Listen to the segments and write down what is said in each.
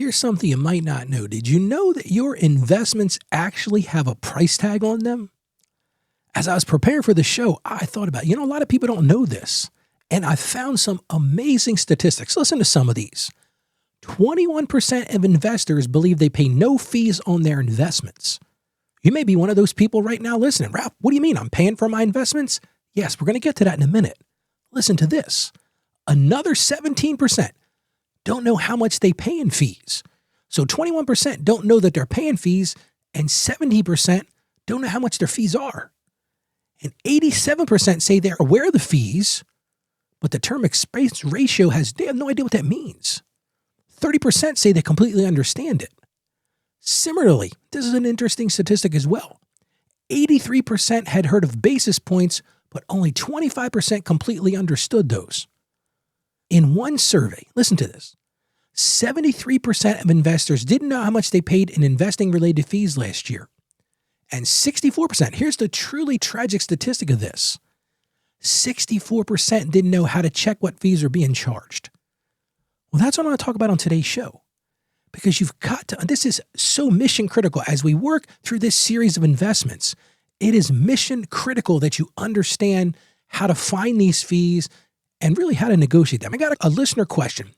Here's something you might not know. Did you know that your investments actually have a price tag on them? As I was preparing for the show, I thought about, a lot of people don't know this. And I found some amazing statistics. Listen to some of these. 21% of investors believe they pay no fees on their investments. You may be one of those people right now listening. Ralph, what do you mean I'm paying for my investments? Yes, we're going to get to that in a minute. Listen to this. Another 17% don't know how much they pay in fees. So 21% don't know that they're paying fees, and 70% don't know how much their fees are. And 87% say they're aware of the fees, but the term expense ratio they have no idea what that means. 30% say they completely understand it. Similarly, this is an interesting statistic as well. 83% had heard of basis points, but only 25% completely understood those. In one survey, listen to this, 73% of investors didn't know how much they paid in investing-related fees last year. And 64%, here's the truly tragic statistic of this, 64% didn't know how to check what fees are being charged. Well, that's what I'm going to talk about on today's show. Because this is so mission critical as we work through this series of investments. It is mission critical that you understand how to find these fees and really how to negotiate them. I got a listener question.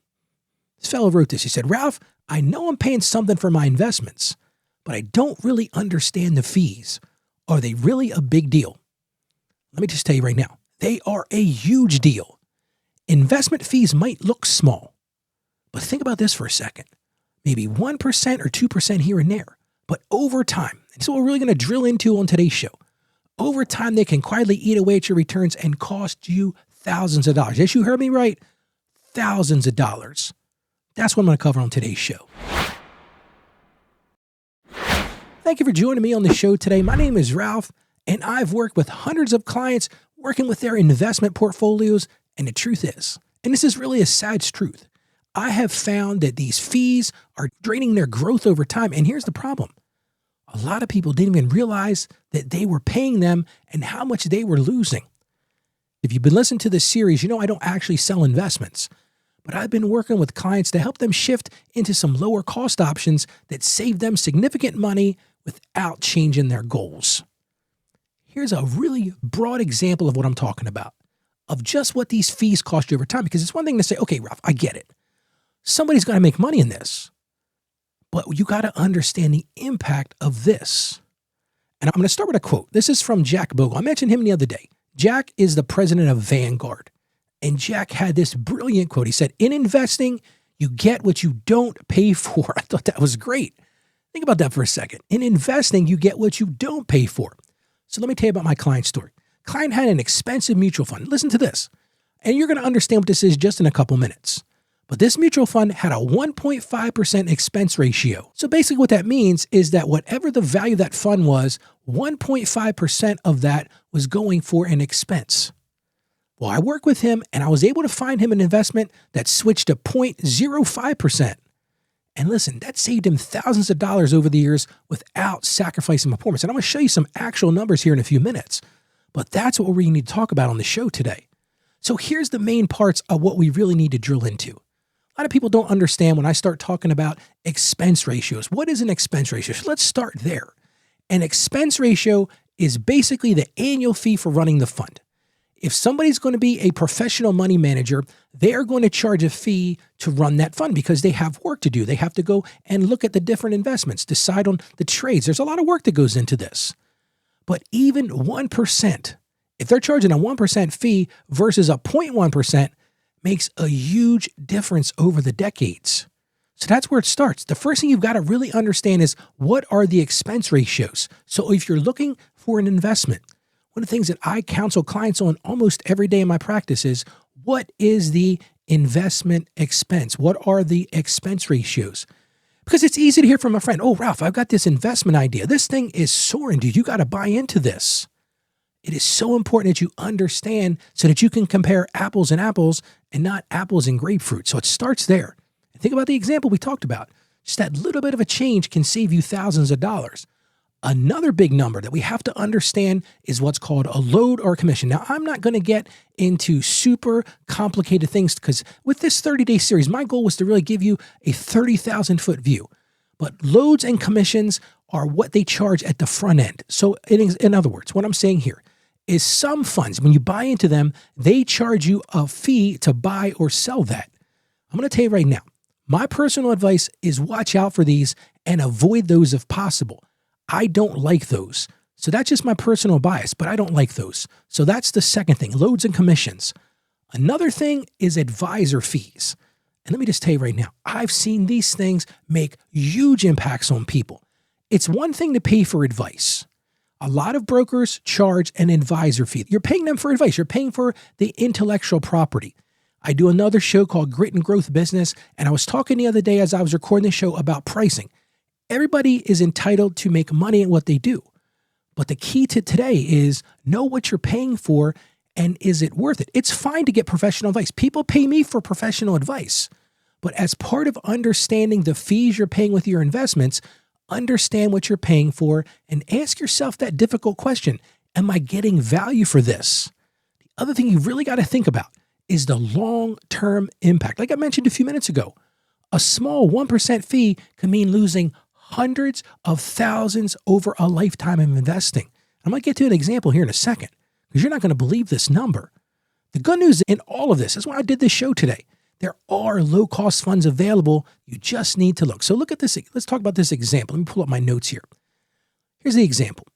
This fellow wrote this. He said, Ralph, I know I'm paying something for my investments, but I don't really understand the fees. Are they really a big deal? Let me just tell you right now, they are a huge deal. Investment fees might look small, but think about this for a second. Maybe 1% or 2% here and there, but over time, and so we're really going to drill into on today's show, over time they can quietly eat away at your returns and cost you thousands of dollars. Yes, you heard me right, thousands of dollars. That's what I'm going to cover on today's show. Thank you for joining me on the show today. My name is Ralph, and I've worked with hundreds of clients working with their investment portfolios, and the truth is, and this is really a sad truth, I have found that these fees are draining their growth over time. And here's the problem. A lot of people didn't even realize that they were paying them and how much they were losing. If you've been listening to this series, I don't actually sell investments, but I've been working with clients to help them shift into some lower cost options that save them significant money without changing their goals. Here's a really broad example of what I'm talking about, of just what these fees cost you over time. Because it's one thing to say, okay, Ralph, I get it. Somebody's got to make money in this, but you got to understand the impact of this. And I'm going to start with a quote. This is from Jack Bogle. I mentioned him the other day. Jack is the president of Vanguard. And Jack had this brilliant quote. He said, in investing, you get what you don't pay for. I thought that was great. Think about that for a second. In investing, you get what you don't pay for. So let me tell you about my client's story. Client had an expensive mutual fund. Listen to this. And you're going to understand what this is just in a couple minutes. But this mutual fund had a 1.5% expense ratio. So basically what that means is that whatever the value of that fund was, 1.5% of that was going for an expense. Well, I worked with him and I was able to find him an investment that switched to 0.05%. And listen, that saved him thousands of dollars over the years without sacrificing performance. And I'm going to show you some actual numbers here in a few minutes. But that's what we need to talk about on the show today. So here's the main parts of what we really need to drill into. A lot of people don't understand when I start talking about expense ratios. What is an expense ratio? So let's start there. An expense ratio is basically the annual fee for running the fund. If somebody's going to be a professional money manager, they are going to charge a fee to run that fund because they have work to do. They have to go and look at the different investments, decide on the trades. There's a lot of work that goes into this. But even 1%, if they're charging a 1% fee versus a 0.1%, makes a huge difference over the decades. So that's where it starts. The first thing you've got to really understand is what are the expense ratios? So if you're looking for an investment, one of the things that I counsel clients on almost every day in my practice is what is the investment expense? What are the expense ratios? Because it's easy to hear from a friend, oh, Ralph, I've got this investment idea. This thing is soaring, dude. You got to buy into this. It is so important that you understand so that you can compare apples and apples and not apples and grapefruit. So it starts there. And think about the example we talked about. Just that little bit of a change can save you thousands of dollars. Another big number that we have to understand is what's called a load or a commission. Now, I'm not going to get into super complicated things because with this 30-day series, my goal was to really give you a 30,000-foot view. But loads and commissions are what they charge at the front end. So in other words, what I'm saying here is some funds, when you buy into them, they charge you a fee to buy or sell that. I'm going to tell you right now, my personal advice is watch out for these and avoid those if possible. I don't like those. So that's just my personal bias, but I don't like those. So that's the second thing, loads and commissions. Another thing is advisor fees. And let me just tell you right now, I've seen these things make huge impacts on people. It's one thing to pay for advice. A lot of brokers charge an advisor fee. You're paying them for advice. You're paying for the intellectual property. I do another show called Grit and Growth Business, and I was talking the other day as I was recording the show about pricing. Everybody is entitled to make money at what they do. But the key to today is know what you're paying for and is it worth it? It's fine to get professional advice. People pay me for professional advice. But as part of understanding the fees you're paying with your investments, understand what you're paying for and ask yourself that difficult question. Am I getting value for this? The other thing you really got to think about is the long-term impact. Like I mentioned a few minutes ago, a small 1% fee can mean losing hundreds of thousands over a lifetime of investing. I'm going to get to an example here in a second because you're not going to believe this number. The good news in all of this is why I did this show today. There are low-cost funds available. You just need to look. So look at this. Let's talk about this example. Let me pull up my notes here. Here's the example.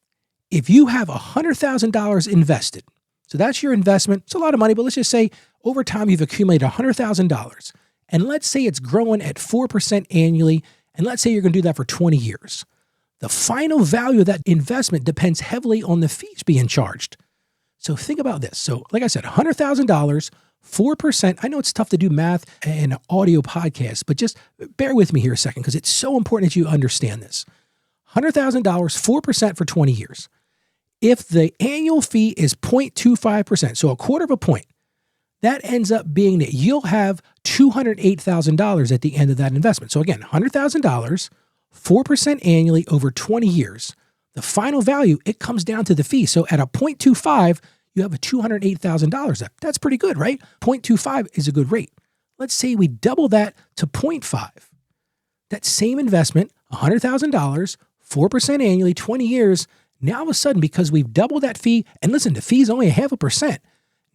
If you have $100,000 invested, so that's your investment. It's a lot of money, but let's just say over time you've accumulated $100,000. And let's say it's growing at 4% annually. And let's say you're going to do that for 20 years. The final value of that investment depends heavily on the fees being charged. So think about this. So like I said, $100,000, 4%. I know it's tough to do math in an audio podcast, but just bear with me here a second because it's so important that you understand this. $100,000, 4% for 20 years. If the annual fee is 0.25%, so a quarter of a point, that ends up being that you'll have $208,000 at the end of that investment. So again, $100,000, 4% annually over 20 years. The final value, it comes down to the fee. So at a 0.25, you have a $208,000. That's pretty good, right? 0.25 is a good rate. Let's say we double that to 0.5. That same investment, $100,000, 4% annually, 20 years. Now all of a sudden, because we've doubled that fee, and listen, the fee's only 0.5%.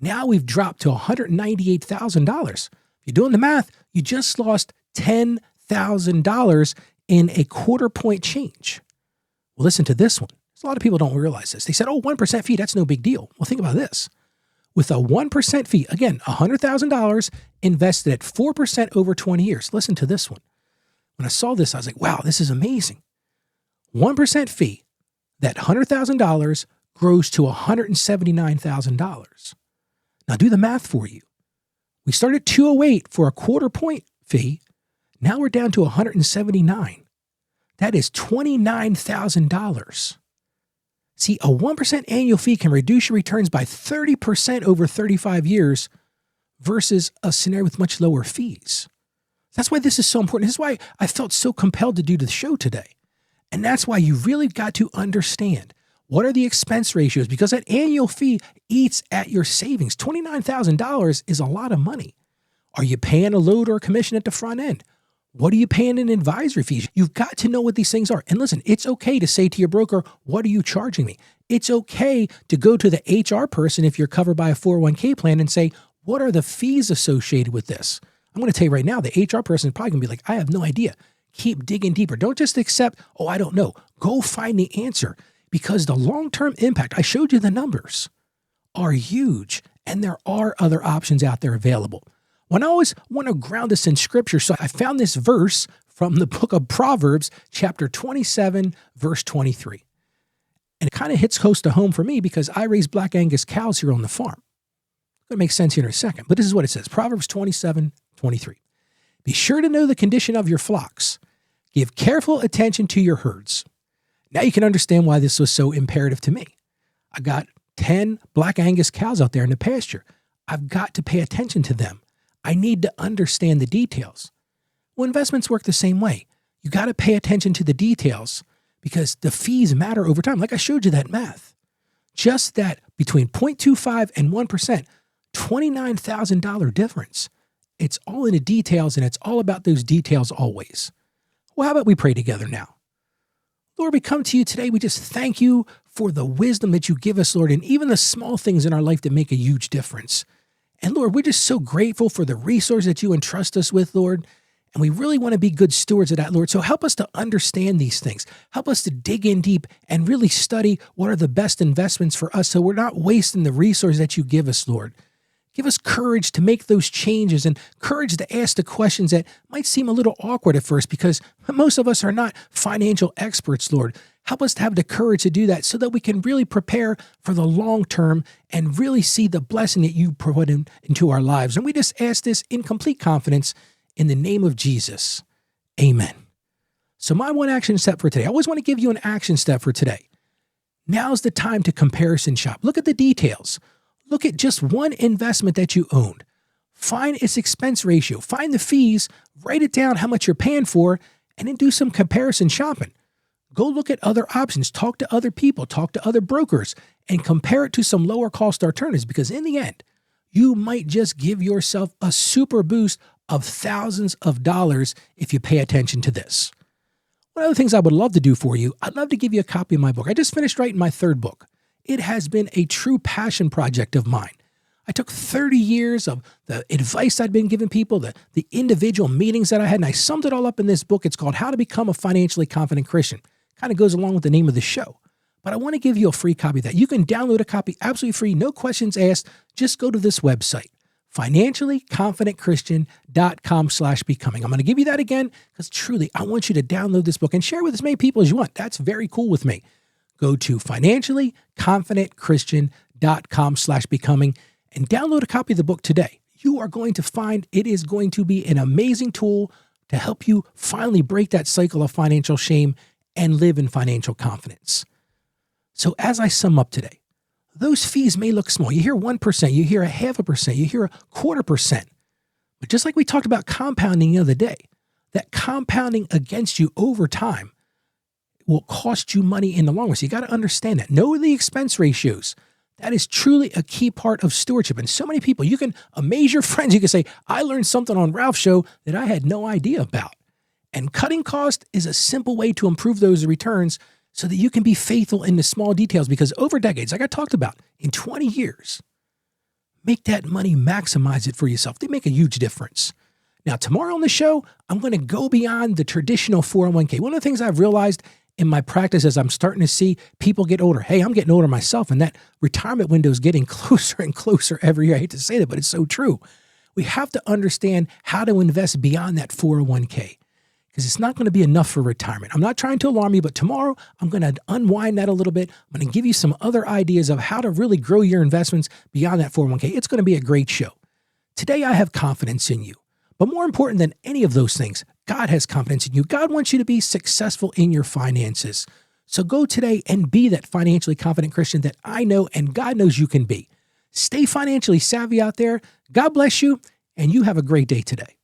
Now we've dropped to $198,000. If you're doing the math, you just lost $10,000 in a quarter point change. Well, listen to this one. A lot of people don't realize this. They said, 1% fee, that's no big deal. Well, think about this. With a 1% fee, again, $100,000 invested at 4% over 20 years. Listen to this one. When I saw this, I was like, wow, this is amazing. 1% fee, that $100,000 grows to $179,000. Now do the math for you. We started at 208 for a quarter point fee. Now we're down to 179. That is $29,000. See, a 1% annual fee can reduce your returns by 30% over 35 years versus a scenario with much lower fees. That's why this is so important. This is why I felt so compelled to do the show today. And that's why you really got to understand what are the expense ratios, because that annual fee eats at your savings. $29,000 is a lot of money. Are you paying a load or a commission at the front end? What are you paying in advisory fees? You've got to know what these things are. And listen, it's okay to say to your broker, what are you charging me? It's okay to go to the HR person if you're covered by a 401k plan and say, what are the fees associated with this? I'm going to tell you right now, the HR person is probably going to be like, I have no idea. Keep digging deeper. Don't just accept, I don't know. Go find the answer, because the long-term impact, I showed you the numbers, are huge, and there are other options out there available. When I always want to ground this in scripture, so I found this verse from the book of Proverbs, chapter 27, verse 23. And it kind of hits close to home for me because I raise Black Angus cows here on the farm. It makes sense here in a second, but this is what it says. Proverbs 27, 23. Be sure to know the condition of your flocks. Give careful attention to your herds. Now you can understand why this was so imperative to me. I got 10 Black Angus cows out there in the pasture. I've got to pay attention to them. I need to understand the details. Well, investments work the same way. You got to pay attention to the details because the fees matter over time. Like I showed you that math. Just that between 0.25 and 1%, $29,000 difference. It's all in the details, and it's all about those details always. Well, how about we pray together now? Lord, we come to you today. We just thank you for the wisdom that you give us, Lord, and even the small things in our life that make a huge difference. And Lord, we're just so grateful for the resource that you entrust us with, Lord. And we really want to be good stewards of that, Lord. So help us to understand these things. Help us to dig in deep and really study what are the best investments for us so we're not wasting the resource that you give us, Lord. Give us courage to make those changes and courage to ask the questions that might seem a little awkward at first because most of us are not financial experts, Lord. Help us to have the courage to do that so that we can really prepare for the long term and really see the blessing that you put into our lives. And we just ask this in complete confidence in the name of Jesus. Amen. So my one action step for today, I always want to give you an action step for today. Now's the time to comparison shop. Look at the details. Look at just one investment that you owned. Find its expense ratio. Find the fees, write it down how much you're paying for, and then do some comparison shopping. Go look at other options. Talk to other people. Talk to other brokers and compare it to some lower cost alternatives because in the end, you might just give yourself a super boost of thousands of dollars if you pay attention to this. One of the things I would love to do for you, I'd love to give you a copy of my book. I just finished writing my third book. It has been a true passion project of mine. I took 30 years of the advice I'd been giving people, the individual meetings that I had, and I summed it all up in this book. It's called How to Become a Financially Confident Christian. Kind of goes along with the name of the show. But I want to give you a free copy of that. You can download a copy absolutely free, no questions asked. Just go to this website, financiallyconfidentchristian.com/becoming. I'm going to give you that again because truly, I want you to download this book and share with as many people as you want. That's very cool with me. Go to financiallyconfidentchristian.com/becoming and download a copy of the book today. You are going to find it is going to be an amazing tool to help you finally break that cycle of financial shame and live in financial confidence. So as I sum up today, those fees may look small. You hear 1%, you hear 0.5%, you hear 0.25%. But just like we talked about compounding the other day, that compounding against you over time will cost you money in the long run. So you got to understand that. Know the expense ratios. That is truly a key part of stewardship. And so many people, you can amaze your friends. You can say, I learned something on Ralph's show that I had no idea about. And cutting cost is a simple way to improve those returns so that you can be faithful in the small details. Because over decades, like I talked about, in 20 years, make that money, maximize it for yourself. They make a huge difference. Now, tomorrow on the show, I'm going to go beyond the traditional 401k. One of the things I've realized in my practice as I'm starting to see people get older. Hey, I'm getting older myself, and that retirement window is getting closer and closer every year. I hate to say that, but it's so true. We have to understand how to invest beyond that 401k because it's not going to be enough for retirement. I'm not trying to alarm you, but tomorrow I'm going to unwind that a little bit. I'm going to give you some other ideas of how to really grow your investments beyond that 401k. It's going to be a great show. Today, I have confidence in you. But more important than any of those things, God has confidence in you. God wants you to be successful in your finances. So go today and be that financially confident Christian that I know and God knows you can be. Stay financially savvy out there. God bless you, and you have a great day today.